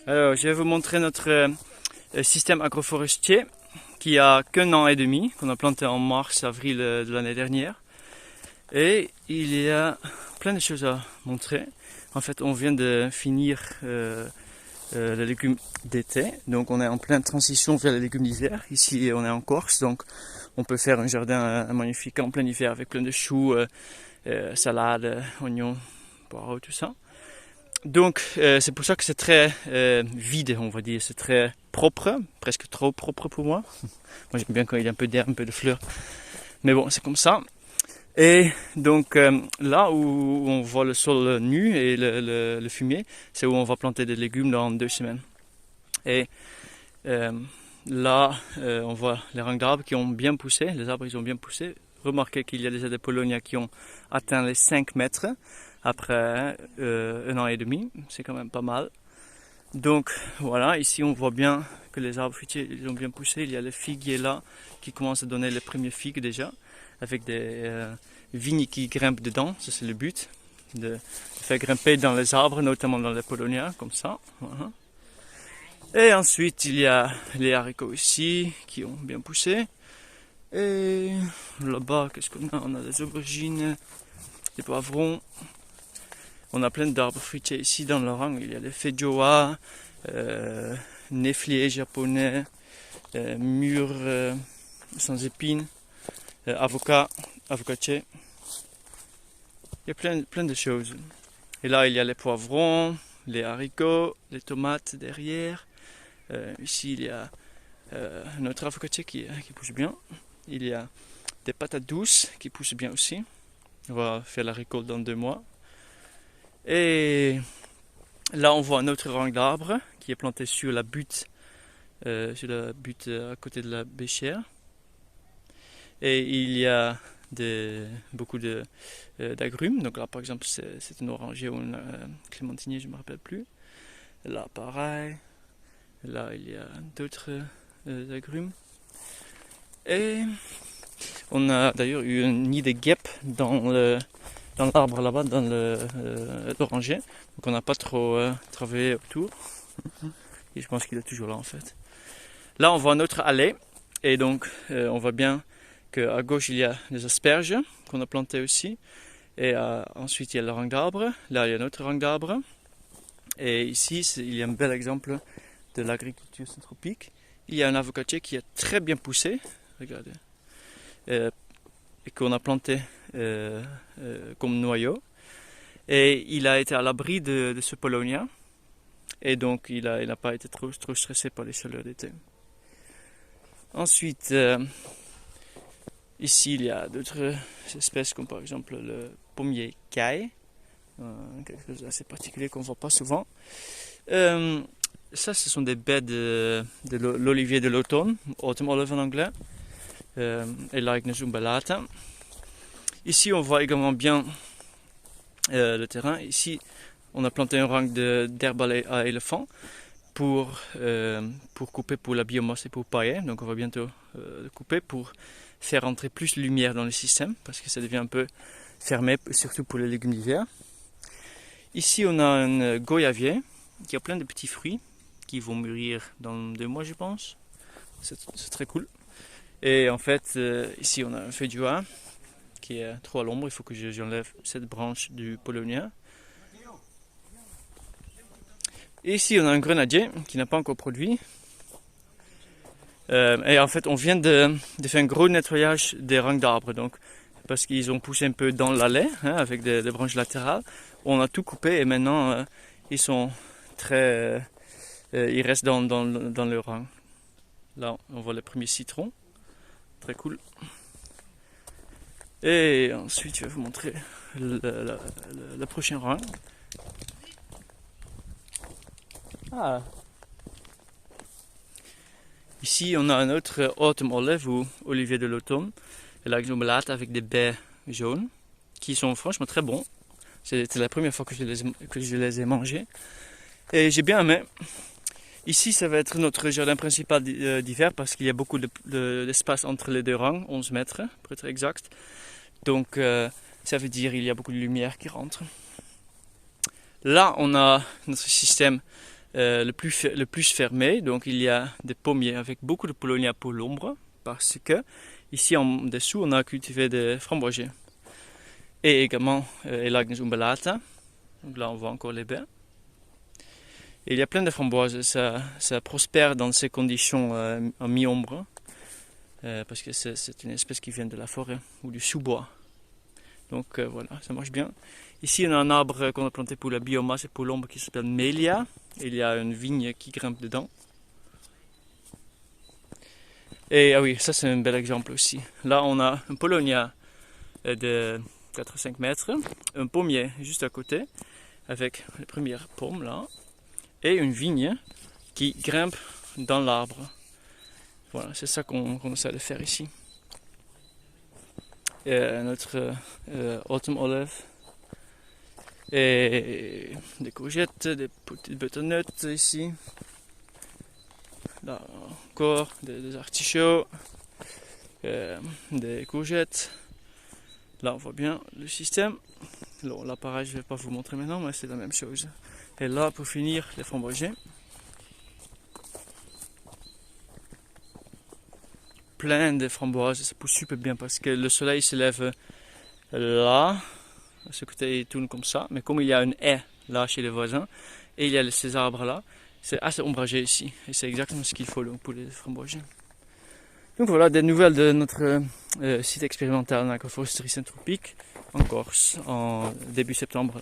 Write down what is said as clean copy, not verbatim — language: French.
Alors, je vais vous montrer notre système agroforestier qui a qu'un an et demi, qu'on a planté en mars-avril de l'année dernière. Et il y a plein de choses à montrer. En fait, on vient de finir les légumes d'été, donc on est en pleine transition vers les légumes d'hiver. Ici, on est en Corse, donc on peut faire un jardin magnifique en plein hiver avec plein de choux, salades, oignons, poireaux, tout ça. Donc c'est pour ça que c'est très vide, on va dire, c'est très propre, presque trop propre pour moi. Moi j'aime bien quand il y a un peu d'air, un peu de fleurs. Mais bon, c'est comme ça. Et donc là où on voit le sol nu et le fumier, c'est où on va planter des légumes dans 2 semaines. Et là, on voit les rangs d'arbres qui ont bien poussé, les arbres ils ont bien poussé. Remarquez qu'il y a déjà des Polonia qui ont atteint les 5 mètres après 1 an et demi, c'est quand même pas mal. Donc voilà, ici on voit bien que les arbres fruitiers ils ont bien poussé. Il y a le figuier là qui commence à donner les premiers figues déjà, avec des vignes qui grimpent dedans, ça c'est le but, de faire grimper dans les arbres, notamment dans les Polonia, comme ça. Voilà. Et ensuite il y a les haricots ici qui ont bien poussé. Et là-bas, qu'est-ce qu'on a? On a des aubergines, des poivrons. On a plein d'arbres fruitiers ici dans le rang. Il y a les feijoa, néfliers japonais, mûres sans épines, avocatier. Il y a plein de choses. Et là, il y a les poivrons, les haricots, les tomates derrière. Ici, il y a un autre avocatier qui pousse bien. Il y a des patates douces qui poussent bien aussi. On va faire la récolte dans 2 mois. Et là, on voit un autre rang d'arbres qui est planté sur la butte à côté de la béchière. Et il y a beaucoup d'agrumes. Donc là, par exemple, c'est un oranger ou un clémentinier, je ne me rappelle plus. Là, pareil. Là, il y a d'autres agrumes. Et on a d'ailleurs eu un nid de guêpes dans l'arbre là-bas, dans l'oranger. Donc on n'a pas trop travaillé autour. Et je pense qu'il est toujours là en fait. Là on voit notre allée. Et donc on voit bien qu'à gauche il y a des asperges qu'on a plantées aussi. Et ensuite il y a le rang d'arbres. Là il y a un autre rang d'arbres. Et ici il y a un bel exemple de l'agriculture syntropique. Il y a un avocatier qui est très bien poussé. Regardez. Et qu'on a planté comme noyau. Et il a été à l'abri de ce Polonia. Et donc il n'a pas été trop stressé par les chaleurs d'été. Ensuite, ici il y a d'autres espèces comme par exemple le pommier caille. Quelque chose d'assez particulier qu'on ne voit pas souvent. Ça, ce sont des baies de l'olivier de l'automne, autumn olive en anglais. Et Lychnis umbellata. Ici, on voit également bien le terrain. Ici, on a planté un rang d'herbe à éléphant pour couper pour la biomasse et pour pailler. Donc, on va bientôt couper pour faire entrer plus de lumière dans le système parce que ça devient un peu fermé, surtout pour les légumes d'hiver. Ici, on a un goyavier qui a plein de petits fruits qui vont mûrir dans 2 mois, je pense. C'est très cool. Et en fait, ici, on a un feijoa qui est trop à l'ombre. Il faut que j'enlève cette branche du Polonia. Et ici, on a un grenadier qui n'a pas encore produit. Et en fait, on vient de faire un gros nettoyage des rangs d'arbres. Donc, parce qu'ils ont poussé un peu dans l'allée, avec des branches latérales. On a tout coupé et maintenant, ils sont très... ils restent dans le rang. Là, on voit les premiers citrons. Très cool. Et ensuite, je vais vous montrer le prochain rang. Ah. Ici, on a un autre autumn olive ou olivier de l'automne. Et là, umbellata avec des baies jaunes qui sont franchement très bons. C'était la première fois que je les ai mangés. Et j'ai bien aimé. Ici, ça va être notre jardin principal d'hiver parce qu'il y a beaucoup d'espace entre les 2 rangs, 11 mètres pour être exact. Donc, ça veut dire qu'il y a beaucoup de lumière qui rentre. Là, on a notre système le plus fermé. Donc il y a des pommiers avec beaucoup de Paulownia pour l'ombre, parce que ici en dessous on a cultivé des framboisiers. Et également Elaegnus umbellata. Donc là on voit encore les baies. Et il y a plein de framboises, ça prospère dans ces conditions en mi-ombre, parce que c'est une espèce qui vient de la forêt ou du sous-bois. Donc voilà, ça marche bien. Ici on a un arbre qu'on a planté pour la biomasse et pour l'ombre qui s'appelle Melia. Il y a une vigne qui grimpe dedans. Et ah oui, ça c'est un bel exemple aussi. Là on a un Paulownia de 4-5 mètres, un pommier juste à côté, avec les premières pommes là, et une vigne qui grimpe dans l'arbre. Voilà, c'est ça qu'on essaie de faire ici. Et notre autumn olive. Et des courgettes, des petites butternut ici. Là encore, des artichauts, des courgettes. Là on voit bien le système. Là pareil, je ne vais pas vous montrer maintenant, mais c'est la même chose. Et là pour finir, les framboisiers. Plein de framboises, ça pousse super bien parce que le soleil se lève là. Ce côté il tourne comme ça, mais comme il y a une haie là chez les voisins et il y a ces arbres là, c'est assez ombragé ici et c'est exactement ce qu'il faut pour les framboisiers. Donc voilà des nouvelles de notre site expérimental en agroforesterie Saint-Tropique en Corse en début septembre.